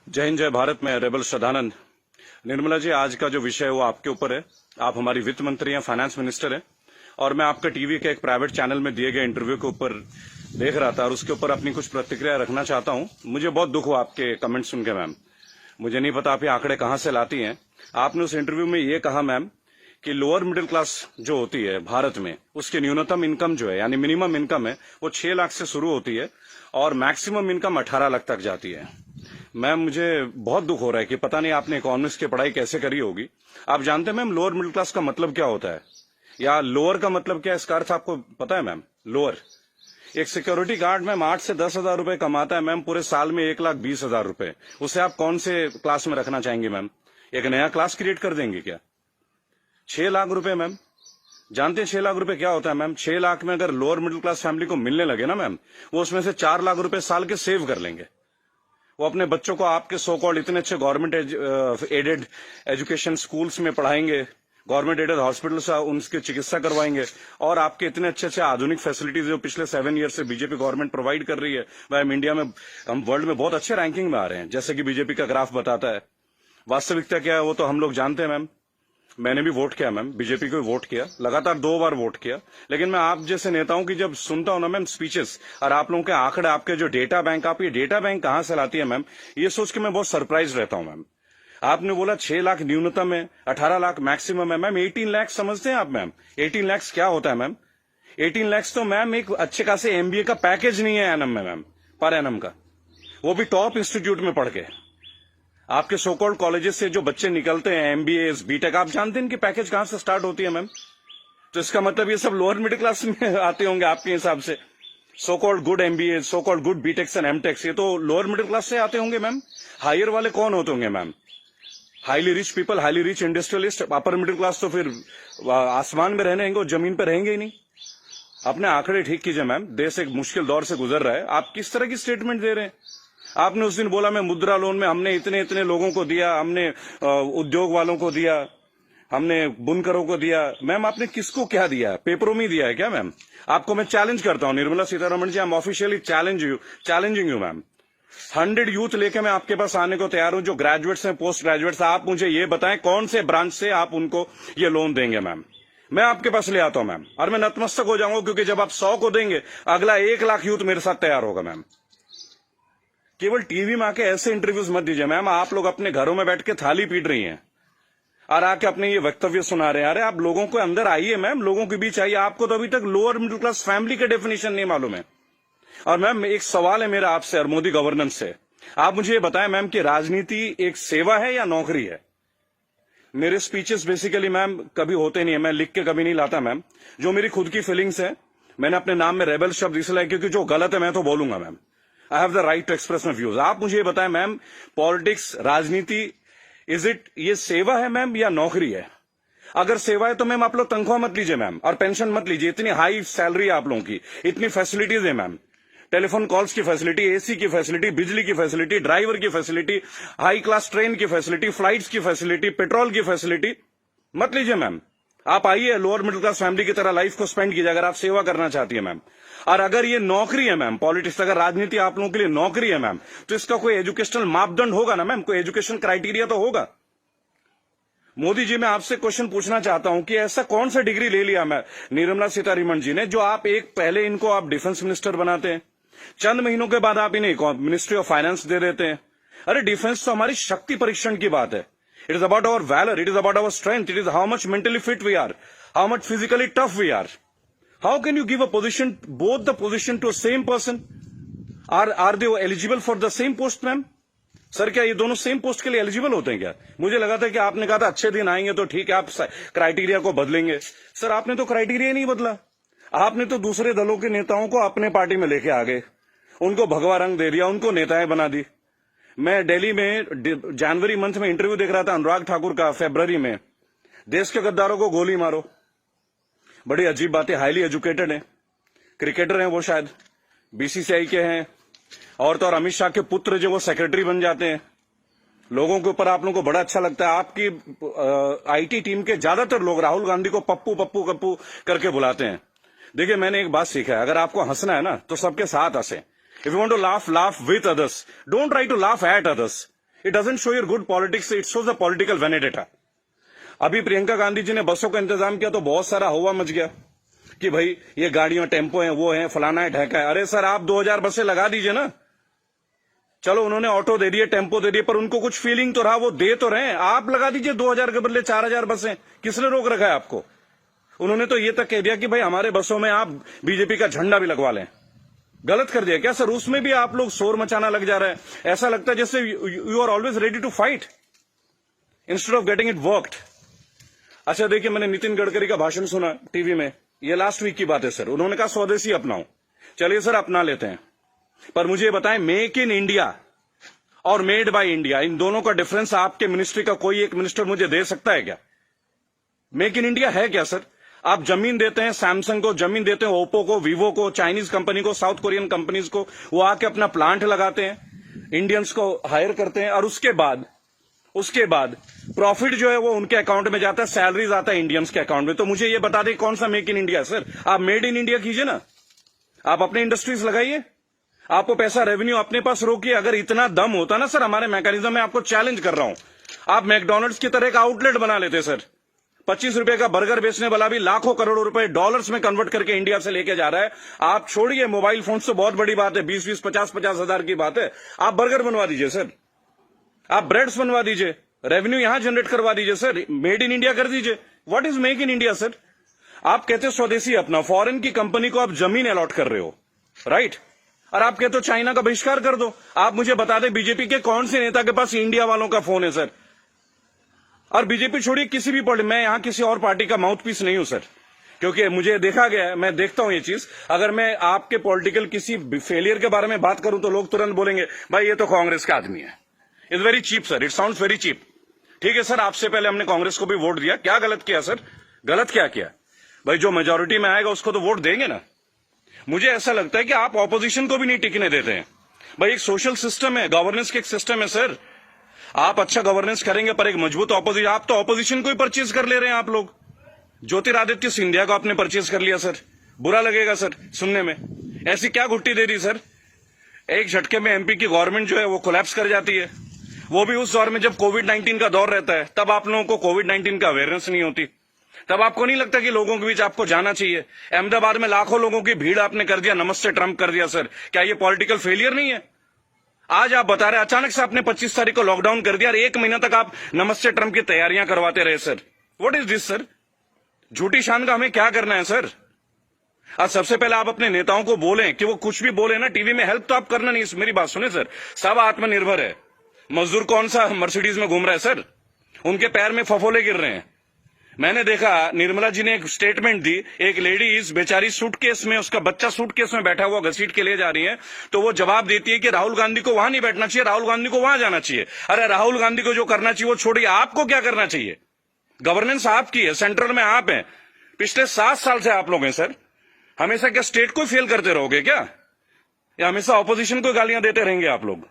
जय हिंद, जय भारत। मैं रेबल श्रद्धानंद। निर्मला जी, आज का जो विषय है वो आपके ऊपर है। आप हमारी वित्त मंत्री हैं, फाइनेंस मिनिस्टर हैं, और मैं आपका टीवी के एक प्राइवेट चैनल में दिए गए इंटरव्यू के ऊपर देख रहा था और उसके ऊपर अपनी कुछ प्रतिक्रिया रखना चाहता हूं। मुझे बहुत दुख हुआ आपके कमेंट सुन के मैम। मुझे नहीं पता आप ये आंकड़े कहां से लाती हैं। आपने उस इंटरव्यू में ये कहा मैम कि लोअर मिडिल क्लास जो होती है भारत में, उसकी न्यूनतम इनकम जो है यानी मिनिमम इनकम है वो 6 लाख से शुरू होती है और मैक्सिमम इनकम 18 लाख तक जाती है। मैम, मुझे बहुत दुख हो रहा है कि पता नहीं आपने इकोनॉमिक्स की पढ़ाई कैसे करी होगी। आप जानते हैं मैम लोअर मिडिल क्लास का मतलब क्या होता है, या लोअर का मतलब क्या है, इसका अर्थ आपको पता है मैम? लोअर, एक सिक्योरिटी गार्ड मैम 8 से 10 हजार रुपए कमाता है मैम, पूरे साल में 1,20,000 रुपए। उसे आप कौन से क्लास में रखना चाहेंगे मैम? एक नया क्लास क्रिएट कर देंगे क्या? 6 लाख रुपए मैम, जानते हैं 6 लाख रुपए क्या होता है मैम? 6 लाख में अगर लोअर मिडिल क्लास फैमिली को मिलने लगे ना मैम, वो उसमें से 4 लाख रुपए साल के सेव कर लेंगे। वो अपने बच्चों को आपके सो कॉल्ड इतने अच्छे गवर्नमेंट एडेड एजुकेशन स्कूल्स में पढ़ाएंगे, गवर्नमेंट एडेड हॉस्पिटल से उनकी चिकित्सा करवाएंगे, और आपके इतने अच्छे अच्छे आधुनिक फैसिलिटीज जो पिछले 7 ईयर से बीजेपी गवर्नमेंट प्रोवाइड कर रही है, वह हम इंडिया में, हम वर्ल्ड में बहुत अच्छे रैंकिंग में आ रहे हैं, जैसे कि बीजेपी का ग्राफ बताता है। वास्तविकता क्या है वो तो हम लोग जानते हैं मैम। मैंने भी वोट किया मैम, बीजेपी को वोट किया, लगातार 2 बार वोट किया। लेकिन मैं आप जैसे नेताओं की जब सुनता हूं ना मैम स्पीचेस, और आप लोगों के आंकड़े, आपके जो डेटा बैंक, आप ये डेटा बैंक कहां से लाती है मैम, ये सोच के मैं बहुत सरप्राइज रहता हूं मैम। आपने बोला 6 लाख न्यूनतम है, 18 लाख मैक्सिमम है मैम। 18 लाख समझते हैं आप मैम? 18 लाख क्या होता है मैम? 18 लाख तो मैम एक अच्छे खासे एमबीए का पैकेज नहीं है एनम में मैम, पर एनम का, वो भी टॉप इंस्टीट्यूट में पढ़ के। आपके सोकॉल्ड कॉलेजेस से जो बच्चे निकलते हैं, एमबीए, बीटेक, आप जानते हैं इनकी पैकेज कहां से स्टार्ट होती है मैम? तो इसका मतलब ये सब लोअर मिडिल क्लास में आते होंगे आपके हिसाब से। So called good MBA, so called good BTechs and MTechs, ये तो लोअर मिडिल क्लास से आते होंगे मैम। हायर वाले कौन होते होंगे ma'am? Highly rich people, highly rich industrialist. Upper middle class तो फिर आसमान में रहने और जमीन पर रहेंगे ही नहीं। अपने आंकड़े ठीक कीजिए मैम, देश एक मुश्किल दौर से गुजर रहा है। आप किस तरह की स्टेटमेंट दे रहे हैं? आपने उस दिन बोला मैं मुद्रा लोन में हमने इतने इतने लोगों को दिया, हमने उद्योग वालों को दिया, हमने बुनकरों को दिया। मैम, आपने किसको क्या दिया? पेपरों में दिया है क्या मैम? आपको मैं चैलेंज करता हूं Nirmala Sitharaman ji, I am officially challenging you ma'am. 100 youth लेके मैं आपके पास आने को तैयार हूं, जो ग्रेजुएट्स हैं, पोस्ट ग्रेजुएट्स। आप मुझे ये बताएं कौन से ब्रांच से आप उनको ये लोन देंगे मैम? मैं आपके पास ले आता हूं मैम, और मैं नतमस्तक हो जाऊंगा, क्योंकि जब आप 100 को देंगे, अगला 1 लाख यूथ मेरे साथ तैयार होगा मैम। केवल टीवी में आके ऐसे इंटरव्यूज मत दीजिए मैम। आप लोग अपने घरों में बैठ के थाली पीट रही हैं और आके अपने ये वक्तव्य सुना रहे हैं। अरे आप लोगों को अंदर आइए मैम, लोगों के बीच आइए। आपको तो अभी तक लोअर मिडिल क्लास फैमिली का डेफिनेशन नहीं मालूम है। और मैम, एक सवाल है मेरा आपसे और मोदी गवर्नेंस से। आप मुझे ये बताएं मैम कि राजनीति एक सेवा है या नौकरी है? मेरे स्पीचेस बेसिकली मैम कभी होते नहीं है, मैं लिख के कभी नहीं लाता मैम। जो मेरी खुद की फीलिंग्स है, मैंने अपने नाम में रेबल शब्द इसलिए, क्योंकि जो गलत है मैं तो बोलूंगा ma'am. I have the right to express my views. आप मुझे ये बताएं मैम, पॉलिटिक्स, राजनीति, इज इट, ये सेवा है मैम या नौकरी है? अगर सेवा है तो मैम आप लोग तनख्वाह मत लीजिए मैम, और पेंशन मत लीजिए। इतनी हाई सैलरी है आप लोगों की, इतनी फैसिलिटीज है मैम, टेलीफोन कॉल्स की फैसिलिटी, एसी की फैसिलिटी, बिजली की फैसिलिटी, ड्राइवर की फैसिलिटी, हाई क्लास ट्रेन की फैसिलिटी, फ्लाइट्स की फैसिलिटी, पेट्रोल की फैसिलिटी। मत लीजिए मैम। आप आइए, लोअर मिडिल क्लास फैमिली की तरह लाइफ को स्पेंड कीजिए अगर आप सेवा करना चाहती है मैम। और अगर ये नौकरी है मैम, पॉलिटिक्स, अगर राजनीति आप लोगों के लिए नौकरी है मैम, तो इसका कोई एजुकेशनल मापदंड होगा ना मैम, कोई एजुकेशन क्राइटेरिया तो होगा। मोदी जी, मैं आपसे क्वेश्चन पूछना चाहता हूं कि ऐसा कौन सा डिग्री ले लिया मैं निर्मला सीतारमण जी ने, जो आप एक पहले इनको आप डिफेंस मिनिस्टर बनाते हैं, चंद महीनों के बाद आप इन्हें मिनिस्ट्री ऑफ फाइनेंस दे देते हैं। अरे डिफेंस तो हमारी शक्ति परीक्षण की बात है। It is about our valour, it is about our strength, it is how much mentally fit we are, how much physically tough we are. How can you give a position, both the position to same person? Are they eligible for the same post ma'am? Sir, क्या ये दोनों same post के लिए eligible होते हैं क्या? मुझे लगा था कि आपने कहा था अच्छे दिन आएंगे तो ठीक है, आप क्राइटेरिया को बदलेंगे। सर, आपने तो क्राइटेरिया नहीं बदला। आपने तो दूसरे दलों के नेताओं को अपने पार्टी में लेके आ गए, उनको भगवा रंग दे दिया, उनको नेताएं बना दी। मैं दिल्ली में जनवरी मंथ में इंटरव्यू देख रहा था अनुराग ठाकुर का, फरवरी में, देश के गद्दारों को गोली मारो। बड़ी अजीब बात है, हाईली एजुकेटेड है, क्रिकेटर हैं वो, शायद बीसीसीआई के हैं, और तो और अमित शाह के पुत्र जो वो सेक्रेटरी बन जाते हैं। लोगों के ऊपर आप लोगों को बड़ा अच्छा लगता है। आपकी आईटी टीम के ज्यादातर लोग राहुल गांधी को पप्पू पप्पू पप्पू करके बुलाते हैं। देखिए, मैंने एक बात सीखा है, अगर आपको हंसना है ना तो सबके साथ हंसे। If you want to laugh, laugh with others, don't try to laugh at others. It doesn't show your good politics, it shows a political vendetta. अभी प्रियंका गांधी जी ने बसों का इंतजाम किया तो बहुत सारा हवा मच गया कि भाई ये गाड़ियां टेम्पो हैं, वो हैं, फलाना है, ढेका है। अरे सर, आप 2000 बसें लगा दीजिए ना। चलो उन्होंने ऑटो दे दिए, टेम्पो दे दिए, पर उनको कुछ फीलिंग तो रहा, वो दे तो रहे। आप लगा दीजिए 2000 के बदले 4000 बसें। किसने रोक रखा है आपको? उन्होंने तो ये तक कह दिया कि भाई हमारे बसों में आप बीजेपी का झंडा भी लगवा लें। गलत कर दिया क्या सर? उसमें भी आप लोग शोर मचाना लग जा रहे हैं। ऐसा लगता है जैसे you are always ready to fight instead of getting it worked. अच्छा देखिए, मैंने नितिन गडकरी का भाषण सुना टीवी में, ये लास्ट वीक की बात है सर। उन्होंने कहा स्वदेशी अपनाओ। चलिए सर, अपना लेते हैं, पर मुझे बताएं, मेक इन इंडिया और मेड बाय इंडिया, इन दोनों का डिफरेंस आपके मिनिस्ट्री का कोई एक मिनिस्टर मुझे दे सकता है क्या? मेक इन इंडिया है क्या सर? आप जमीन देते हैं सैमसंग को, जमीन देते हैं ओप्पो को, वीवो को, चाइनीज कंपनी को, साउथ कोरियन कंपनीज को, वो आके अपना प्लांट लगाते हैं, इंडियंस को हायर करते हैं, और उसके बाद प्रॉफिट जो है वो उनके अकाउंट में जाता है, सैलरीज आता है इंडियंस के अकाउंट में। तो मुझे ये बता दें कौन सा मेक इन इंडिया सर? आप मेड इन इंडिया कीजिए ना, आप अपने इंडस्ट्रीज लगाइए, आपको पैसा रेवेन्यू अपने पास रोकिए। अगर इतना दम होता ना सर हमारे मैकेनिज्म में, आपको चैलेंज कर रहा हूं, आप मैकडोनल्ड्स की तरह का आउटलेट बना लेते सर। 25 रुपए का बर्गर बेचने वाला भी लाखों करोड़ों रुपए डॉलर्स में कन्वर्ट करके इंडिया से लेके जा रहा है। आप छोड़िए मोबाइल फोन तो बहुत बड़ी बात है, 20-20, 50-50 हजार की बात है। आप बर्गर बनवा दीजिए सर, आप ब्रेड्स बनवा दीजिए, रेवेन्यू यहां जनरेट करवा दीजिए सर, मेड इन इंडिया कर दीजिए। What is make in India sir? आप कहते हो स्वदेशी अपना, फॉरेन की कंपनी को आप जमीन अलॉट कर रहे हो, राइट? और आप कहते हो चाइना का बहिष्कार कर दो। आप मुझे बता दें बीजेपी के कौन से नेता के पास इंडिया वालों का फोन है सर? और बीजेपी छोड़िए, किसी भी पार्टी, मैं यहां किसी और पार्टी का माउथ पीस नहीं हूं सर, क्योंकि मुझे देखा गया है, मैं देखता हूं ये चीज। अगर मैं आपके पॉलिटिकल किसी फेलियर के बारे में बात करूं तो लोग तुरंत बोलेंगे भाई ये तो कांग्रेस का आदमी है। It's very cheap sir, it sounds very cheap. ठीक है सर, आपसे पहले हमने कांग्रेस को भी वोट दिया, क्या गलत किया सर? गलत क्या किया भाई? जो मेजोरिटी में आएगा उसको तो वोट देंगे ना। मुझे ऐसा लगता है कि आप ऑपोजिशन को भी नहीं टिकने देते हैं भाई। एक सोशल सिस्टम है, गवर्नेंस का एक सिस्टम है सर। आप अच्छा गवर्नेंस करेंगे पर एक मजबूत ऑपोजिशन, आप तो ऑपोजिशन को ही परचेज कर ले रहे हैं आप लोग। ज्योतिरादित्य सिंधिया को आपने परचेज कर लिया सर, बुरा लगेगा सर सुनने में। ऐसी क्या घुट्टी दे दी सर? एक झटके में एमपी की गवर्नमेंट जो है वो कोलैप्स कर जाती है, वो भी उस दौर में जब कोविड-19 का दौर रहता है। तब आप लोगों को कोविड-19 का अवेयरनेस नहीं होती, तब आपको नहीं लगता कि लोगों के बीच आपको जाना चाहिए। अहमदाबाद में लाखों लोगों की भीड़ आपने कर दिया, नमस्ते ट्रंप कर दिया सर। क्या ये पॉलिटिकल फेलियर नहीं है? आज आप बता रहे अचानक से आपने 25 तारीख को लॉकडाउन कर दिया और 1 महीना तक आप नमस्ते ट्रंप की तैयारियां करवाते रहे sir. What is this sir? झूठी शान का हमें क्या करना है सर? आज सबसे पहले आप अपने नेताओं को बोलें कि वो कुछ भी बोले ना टीवी में, हेल्प तो आप करना नहीं। मेरी बात सुने सर, सब आत्मनिर्भर है। मजदूर कौन सा मर्सिडीज में घूम रहा है सर? उनके पैर में फफोले गिर रहे हैं। मैंने देखा निर्मला जी ने एक स्टेटमेंट दी, एक लेडीज बेचारी सूटकेस में, उसका बच्चा सूटकेस में बैठा हुआ घसीट के ले जा रही है, तो वो जवाब देती है कि राहुल गांधी को वहां नहीं बैठना चाहिए, राहुल गांधी को वहां जाना चाहिए। अरे राहुल गांधी को जो करना चाहिए वो छोड़िए, आपको क्या करना चाहिए? गवर्नेंस आपकी है, सेंट्रल में आप हैं, पिछले 7 साल से आप लोग हैं सर। हमेशा क्या स्टेट को फेल करते रहोगे क्या, या हमेशा ऑपोजिशन को गालियां देते रहेंगे आप लोग?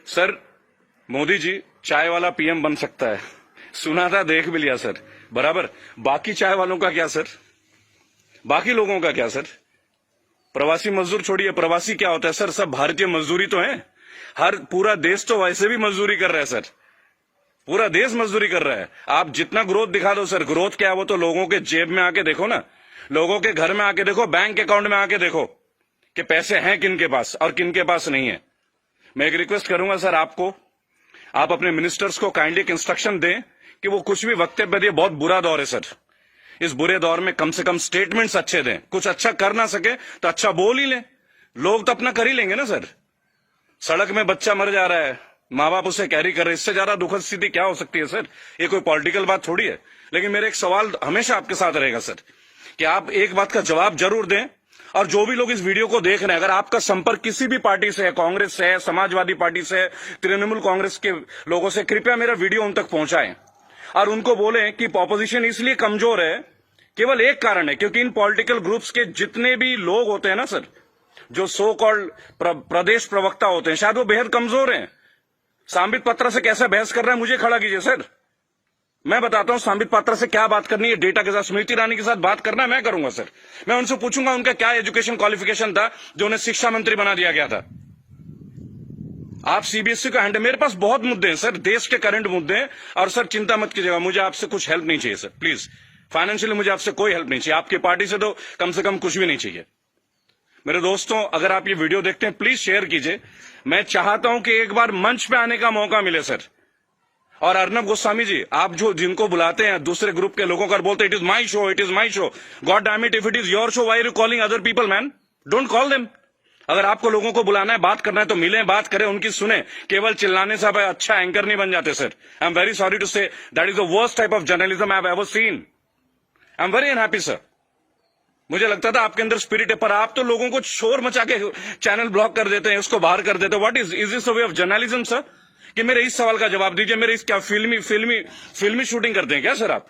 सर मोदी जी चाय वाला पीएम बन सकता है, सुना था, देख भी लिया सर, बराबर। बाकी चाय वालों का क्या सर? बाकी लोगों का क्या सर? प्रवासी मजदूर छोड़िए, प्रवासी क्या होता है सर? सब भारतीय मजदूरी तो है। हर पूरा देश तो वैसे भी मजदूरी कर रहा है सर, पूरा देश मजदूरी कर रहा है। आप जितना ग्रोथ दिखा दो सर, ग्रोथ क्या है वो तो लोगों के जेब में आके देखो ना, लोगों के घर में आके देखो, बैंक अकाउंट में आके देखो कि पैसे हैं किन के पास और किन के पास नहीं है। मैं एक रिक्वेस्ट करूंगा सर आपको, आप अपने मिनिस्टर्स को काइंडली एक इंस्ट्रक्शन दें कि वो कुछ भी वक्तव्य दे। बहुत बुरा दौर है सर, इस बुरे दौर में कम से कम स्टेटमेंट्स अच्छे दें। कुछ अच्छा कर ना सके तो अच्छा बोल ही लें, लोग तो अपना कर ही लेंगे ना सर। सड़क में बच्चा मर जा रहा है, माँ बाप उसे कैरी कर रहे, इससे ज्यादा दुखद स्थिति क्या हो सकती है सर? ये कोई पॉलिटिकल बात थोड़ी है। लेकिन मेरा एक सवाल हमेशा आपके साथ रहेगा सर, कि आप एक बात का जवाब जरूर दें। और जो भी लोग इस वीडियो को देख रहे हैं, अगर आपका संपर्क किसी भी पार्टी से है, कांग्रेस से है, समाजवादी पार्टी से है, तृणमूल कांग्रेस के लोगों से, कृपया मेरा वीडियो उन तक पहुंचाएं और उनको बोलें कि ऑपोजिशन इसलिए कमजोर है, केवल एक कारण है, क्योंकि इन पॉलिटिकल ग्रुप्स के जितने भी लोग होते हैं ना सर, जो सो कॉल्ड प्रदेश प्रवक्ता होते हैं, शायद वो बेहद कमजोर हैं। सांबित पात्रा से कैसे बहस कर रहे हैं, मुझे खड़ा कीजिए सर, मैं बताता हूं सांबित पात्रा से क्या बात करनी है, डेटा के साथ। स्मृति ईरानी के साथ बात करना है, मैं करूंगा सर। मैं उनसे पूछूंगा उनका क्या एजुकेशन क्वालिफिकेशन था जो उन्हें शिक्षा मंत्री बना दिया गया था। आप सीबीएसई का हैंडल, मेरे पास बहुत मुद्दे हैं सर, देश के करंट मुद्दे हैं। और सर चिंता मत कीजिएगा, मुझे आपसे कुछ हेल्प नहीं चाहिए सर, प्लीज। फाइनेंशियली मुझे आपसे कोई हेल्प नहीं चाहिए, आपकी पार्टी से तो कम से कम कुछ भी नहीं चाहिए। मेरे दोस्तों, अगर आप ये वीडियो देखते हैं प्लीज शेयर कीजिए। मैं चाहता हूं कि एक बार मंच पे आने का मौका मिले सर। और अर्नब गोस्वामी जी, आप जो जिनको बुलाते हैं दूसरे ग्रुप के लोगों का, बोलते it is my show, it is my show. God damn it, if it is your show, why are you calling other people man? Don't call them. अगर आपको लोगों को बुलाना है, बात करना है तो मिलें, बात करें, उनकी सुने। केवल चिल्लाने से आप अच्छा एंकर नहीं बन जाते sir. I am very sorry to say that is the worst type of journalism I have ever seen. I am very unhappy sir. मुझे लगता था आपके अंदर स्पिरिट है, पर आप तो लोगों को शोर मचा के चैनल ब्लॉक कर देते हैं, उसको बाहर कर देते हैं। What is this way of journalism sir? कि मेरे इस सवाल का जवाब दीजिए। मेरे इस क्या फिल्मी शूटिंग करते हैं क्या सर आप?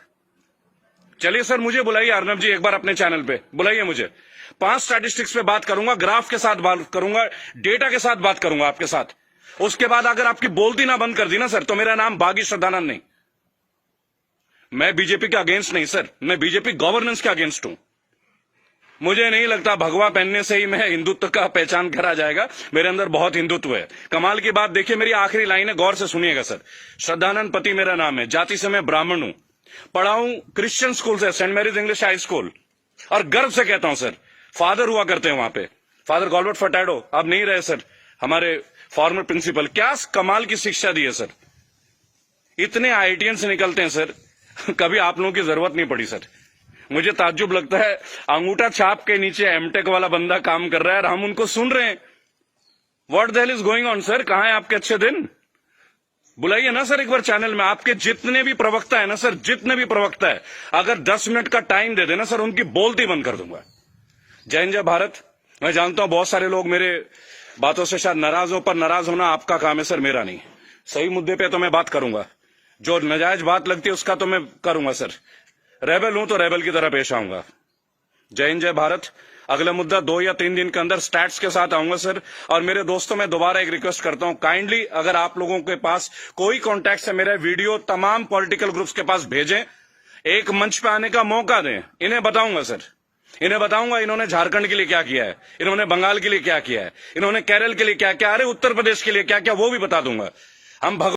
चलिए सर, मुझे बुलाइए अर्नब जी, एक बार अपने चैनल पे बुलाइए मुझे। 5 स्टैटिस्टिक्स पे बात करूंगा, ग्राफ के साथ बात करूंगा, डेटा के साथ बात करूंगा आपके साथ। उसके बाद अगर आपकी बोलती ना बंद कर दी ना सर, तो मेरा नाम बागी श्रद्धानंद नहीं। मैं बीजेपी के अगेंस्ट नहीं सर, मैं बीजेपी गवर्नेंस के अगेंस्ट हूं। मुझे नहीं लगता भगवा पहनने से ही मैं हिंदुत्व का पहचान करा जाएगा। मेरे अंदर बहुत हिंदुत्व है। कमाल की बात देखिए, मेरी आखिरी लाइन है, गौर से सुनिएगा सर। श्रद्धानंद पति मेरा नाम है, जाति से मैं ब्राह्मण हूं, पढ़ा हूं क्रिश्चियन स्कूल से, Saint Mary's English high school. और गर्व से कहता हूं सर, फादर हुआ करते हैं वहां पे, फादर गॉल्बर्ट फर्टैडो, अब नहीं रहे सर, हमारे फॉर्मर प्रिंसिपल। क्या कमाल की शिक्षा दी है सर। इतने आईआईटीएन से निकलते हैं सर, कभी आप लोगों की जरूरत नहीं पड़ी सर। मुझे ताज्जुब लगता है, अंगूठा छाप के नीचे एमटेक वाला बंदा काम कर रहा है और हम उनको सुन रहे हैं। What the hell is going on sir? कहां है आपके अच्छे दिन? बुलाइए ना सर एक बार चैनल में। आपके जितने भी प्रवक्ता है ना सर, जितने भी प्रवक्ता है, अगर 10 मिनट का टाइम दे देना सर, उनकी बोलती बंद कर दूंगा। जय हिंद, जय भारत। मैं जानता हूं बहुत सारे लोग मेरे बातों से शायद नाराज हो, पर नाराज होना आपका काम है सर, मेरा नहीं। सही मुद्दे पे तो मैं बात करूंगा, जो नाजायज बात लगती है उसका तो मैं करूंगा सर। रेबल हूं तो रेबल की तरह पेश आऊंगा। जय हिंद, जय भारत। अगला मुद्दा 2 या 3 दिन के अंदर स्टैट्स के साथ आऊंगा सर। और मेरे दोस्तों, मैं दोबारा एक रिक्वेस्ट करता हूं, काइंडली अगर आप लोगों के पास कोई कॉन्टैक्ट है, मेरा वीडियो तमाम पॉलिटिकल ग्रुप्स के पास भेजें, एक मंच पे आने का मौका दें। इन्हें बताऊंगा सर, इन्हें बताऊंगा इन्होंने झारखंड के लिए क्या किया है, इन्होंने बंगाल के लिए क्या किया है, इन्होंने केरल के लिए क्या किया, अरे उत्तर प्रदेश के लिए क्या किया, वो भी बता दूंगा। हम